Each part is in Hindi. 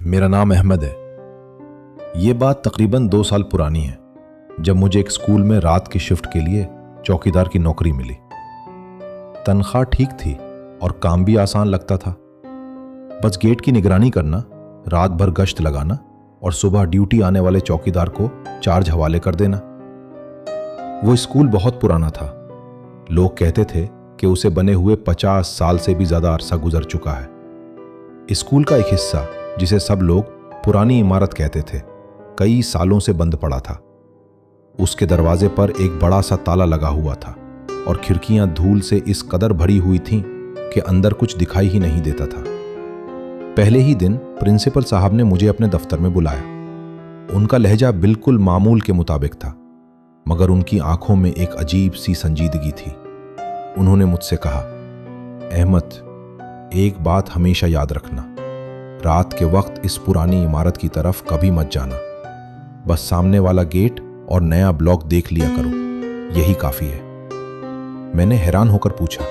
मेरा नाम अहमद है। ये बात तकरीबन 2 साल पुरानी है, जब मुझे एक स्कूल में रात की शिफ्ट के लिए चौकीदार की नौकरी मिली। तनख्वाह ठीक थी और काम भी आसान लगता था। बस गेट की निगरानी करना, रात भर गश्त लगाना और सुबह ड्यूटी आने वाले चौकीदार को चार्ज हवाले कर देना। वो स्कूल बहुत पुराना था। लोग कहते थे कि उसे बने हुए 50 साल से भी ज्यादा अरसा गुजर चुका है। स्कूल का एक हिस्सा, जिसे सब लोग पुरानी इमारत कहते थे, कई सालों से बंद पड़ा था। उसके दरवाजे पर एक बड़ा सा ताला लगा हुआ था और खिड़कियां धूल से इस कदर भरी हुई थीं कि अंदर कुछ दिखाई ही नहीं देता था। पहले ही दिन प्रिंसिपल साहब ने मुझे अपने दफ्तर में बुलाया। उनका लहजा बिल्कुल मामूल के मुताबिक था, मगर उनकी आंखों में एक अजीब सी संजीदगी थी। उन्होंने मुझसे कहा, अहमद, एक बात हमेशा याद रखना, रात के वक्त इस पुरानी इमारत की तरफ कभी मत जाना। बस सामने वाला गेट और नया ब्लॉक देख लिया करो, यही काफी है। मैंने हैरान होकर पूछा,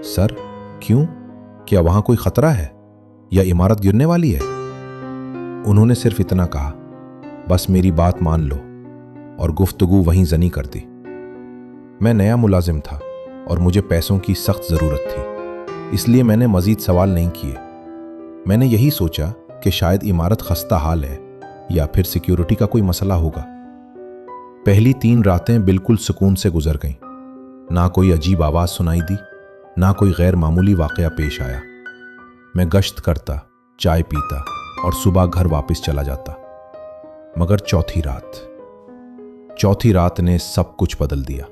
सर क्यों? क्या वहां कोई खतरा है या इमारत गिरने वाली है? उन्होंने सिर्फ इतना कहा, बस मेरी बात मान लो, और गुफ्तगू वहीं जनी कर दी। मैं नया मुलाजिम था और मुझे पैसों की सख्त जरूरत थी, इसलिए मैंने मजीद सवाल नहीं किए। मैंने यही सोचा कि शायद इमारत खस्ता हाल है या फिर सिक्योरिटी का कोई मसला होगा। पहली 3 रातें बिल्कुल सुकून से गुजर गईं। ना कोई अजीब आवाज सुनाई दी, ना कोई गैर मामूली वाकया पेश आया। मैं गश्त करता, चाय पीता और सुबह घर वापस चला जाता। मगर चौथी रात ने सब कुछ बदल दिया।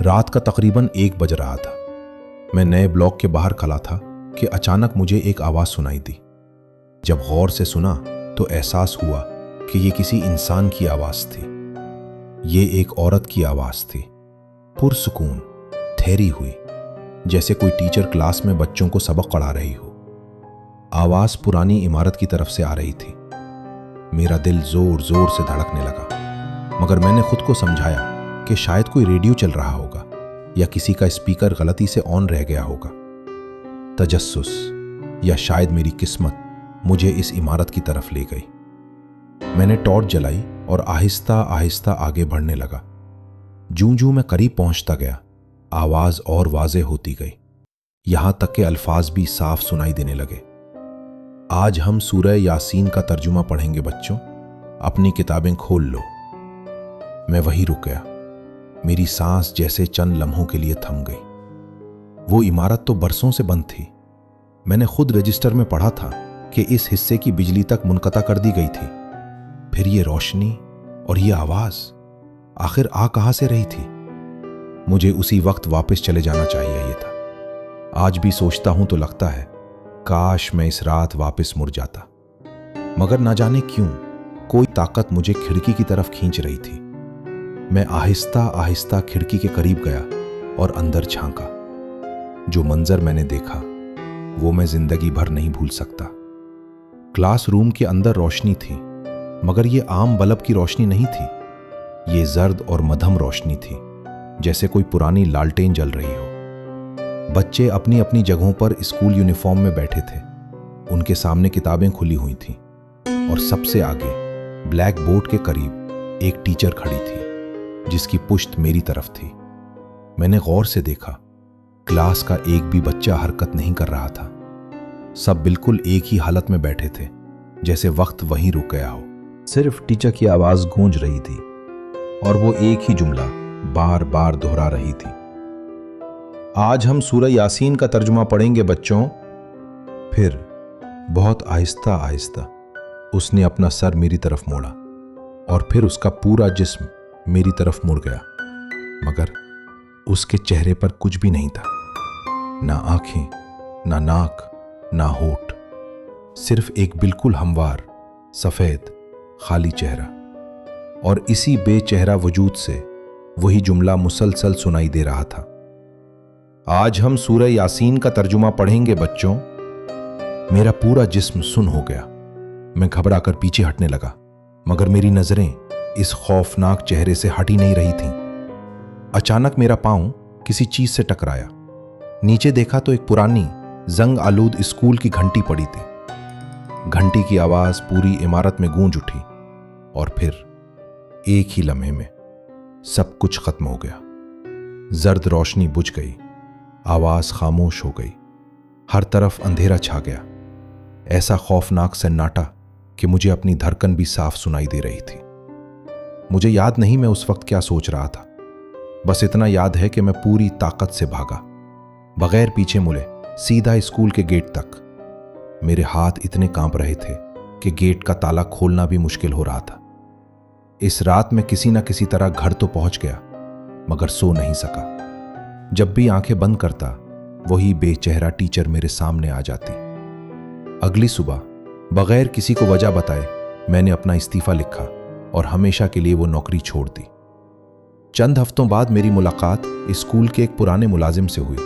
रात का तकरीबन 1 बज रहा था। मैं नए ब्लॉक के बाहर खड़ा था कि अचानक मुझे एक आवाज सुनाई दी। जब गौर से सुना तो एहसास हुआ कि ये किसी इंसान की आवाज थी। ये एक औरत की आवाज थी, पुरसुकून, ठहरी हुई, जैसे कोई टीचर क्लास में बच्चों को सबक पढ़ा रही हो। आवाज पुरानी इमारत की तरफ से आ रही थी। मेरा दिल जोर जोर से धड़कने लगा, मगर मैंने खुद को समझाया कि शायद कोई रेडियो चल रहा होगा या किसी का स्पीकर गलती से ऑन रह गया होगा। तजस्सुस या शायद मेरी किस्मत मुझे इस इमारत की तरफ ले गई। मैंने टॉर्च जलाई और आहिस्ता आहिस्ता आगे बढ़ने लगा। जूं-जूं मैं करीब पहुंचता गया, आवाज और वाज़ेह होती गई, यहां तक के अल्फाज भी साफ सुनाई देने लगे। आज हम सूरह यासीन का तर्जुमा पढ़ेंगे बच्चों, अपनी किताबें खोल लो। मैं वहीं रुक गया। मेरी सांस जैसे चंद लम्हों के लिए थम गई। वो इमारत तो बरसों से बंद थी। मैंने खुद रजिस्टर में पढ़ा था कि इस हिस्से की बिजली तक मुनक़ता कर दी गई थी। फिर ये रोशनी और ये आवाज आखिर आ कहां से रही थी? मुझे उसी वक्त वापस चले जाना चाहिए था। आज भी सोचता हूं तो लगता है काश मैं इस रात वापस मुड़ जाता। मगर ना जाने क्यों कोई ताकत मुझे खिड़की की तरफ खींच रही थी। मैं आहिस्ता आहिस्ता खिड़की के करीब गया और अंदर झांका। जो मंजर मैंने देखा वो मैं जिंदगी भर नहीं भूल सकता। क्लासरूम के अंदर रोशनी थी, मगर ये आम बल्ब की रोशनी नहीं थी। ये जर्द और मध्यम रोशनी थी, जैसे कोई पुरानी लालटेन जल रही हो। बच्चे अपनी अपनी जगहों पर स्कूल यूनिफॉर्म में बैठे थे। उनके सामने किताबें खुली हुई थीं और सबसे आगे ब्लैक बोर्ड के करीब एक टीचर खड़ी थी, जिसकी पुश्त मेरी तरफ थी। मैंने गौर से देखा, क्लास का एक भी बच्चा हरकत नहीं कर रहा था। सब बिल्कुल एक ही हालत में बैठे थे, जैसे वक्त वहीं रुक गया हो। सिर्फ टीचर की आवाज गूंज रही थी और वो एक ही जुमला बार बार दोहरा रही थी, आज हम सूरह यासीन का तर्जुमा पढ़ेंगे बच्चों। फिर बहुत आहिस्ता आहिस्ता उसने अपना सर मेरी तरफ मोड़ा और फिर उसका पूरा जिस्म मेरी तरफ मुड़ गया, मगर उसके चेहरे पर कुछ भी नहीं था। ना आंखें, ना नाक, ना होठ, सिर्फ एक बिल्कुल हमवार, सफेद, खाली चेहरा। और इसी बेचेहरा वजूद से वही जुमला मुसलसल सुनाई दे रहा था, आज हम सूरह यासीन का तर्जुमा पढ़ेंगे बच्चों। मेरा पूरा जिस्म सुन हो गया। मैं घबराकर पीछे हटने लगा, मगर मेरी नजरें इस खौफनाक चेहरे से हटी नहीं रही थीं। अचानक मेरा पांव किसी चीज से टकराया। नीचे देखा तो एक पुरानी जंग आलूद स्कूल की घंटी पड़ी थी। घंटी की आवाज पूरी इमारत में गूंज उठी और फिर एक ही लम्हे में सब कुछ खत्म हो गया। जर्द रोशनी बुझ गई, आवाज खामोश हो गई, हर तरफ अंधेरा छा गया। ऐसा खौफनाक सन्नाटा कि मुझे अपनी धड़कन भी साफ सुनाई दे रही थी। मुझे याद नहीं मैं उस वक्त क्या सोच रहा था, बस इतना याद है कि मैं पूरी ताकत से भागा, बगैर पीछे मुड़े सीधा स्कूल के गेट तक। मेरे हाथ इतने कांप रहे थे कि गेट का ताला खोलना भी मुश्किल हो रहा था। इस रात में किसी न किसी तरह घर तो पहुंच गया, मगर सो नहीं सका। जब भी आंखें बंद करता, वही बेचेहरा टीचर मेरे सामने आ जाती। अगली सुबह बगैर किसी को वजह बताए मैंने अपना इस्तीफा लिखा और हमेशा के लिए वो नौकरी छोड़ दी। चंद हफ्तों बाद मेरी मुलाकात स्कूल के एक पुराने मुलाजिम से हुई।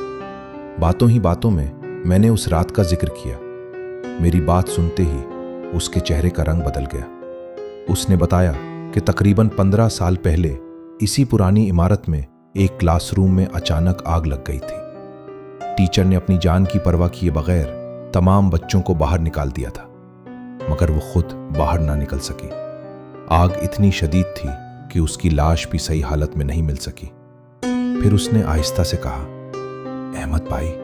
बातों ही बातों में मैंने उस रात का जिक्र किया। मेरी बात सुनते ही उसके चेहरे का रंग बदल गया। उसने बताया कि तकरीबन 15 साल पहले इसी पुरानी इमारत में एक क्लासरूम में अचानक आग लग गई थी। टीचर ने अपनी जान की परवाह किए बगैर तमाम बच्चों को बाहर निकाल दिया था, मगर वो खुद बाहर ना निकल सकी। आग इतनी शदीद थी कि उसकी लाश भी सही हालत में नहीं मिल सकी। फिर उसने आहिस्ता से कहा, अहमद भाई,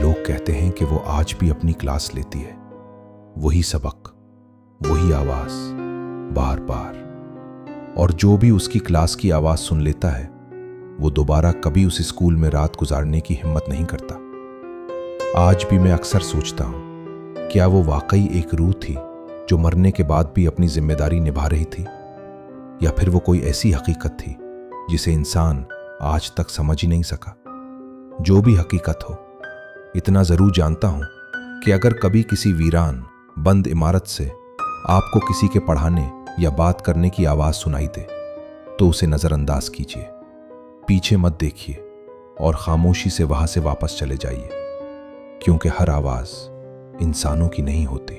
लोग कहते हैं कि वो आज भी अपनी क्लास लेती है। वही सबक, वही आवाज, बार बार। और जो भी उसकी क्लास की आवाज सुन लेता है, वो दोबारा कभी उस स्कूल में रात गुजारने की हिम्मत नहीं करता। आज भी मैं अक्सर सोचता हूं, क्या वो वाकई एक रूह थी जो मरने के बाद भी अपनी जिम्मेदारी निभा रही थी, या फिर वो कोई ऐसी हकीकत थी जिसे इंसान आज तक समझ ही नहीं सका। जो भी हकीकत हो, इतना जरूर जानता हूं कि अगर कभी किसी वीरान बंद इमारत से आपको किसी के पढ़ाने या बात करने की आवाज सुनाई दे, तो उसे नजरअंदाज कीजिए, पीछे मत देखिए और खामोशी से वहां से वापस चले जाइए, क्योंकि हर आवाज इंसानों की नहीं होती।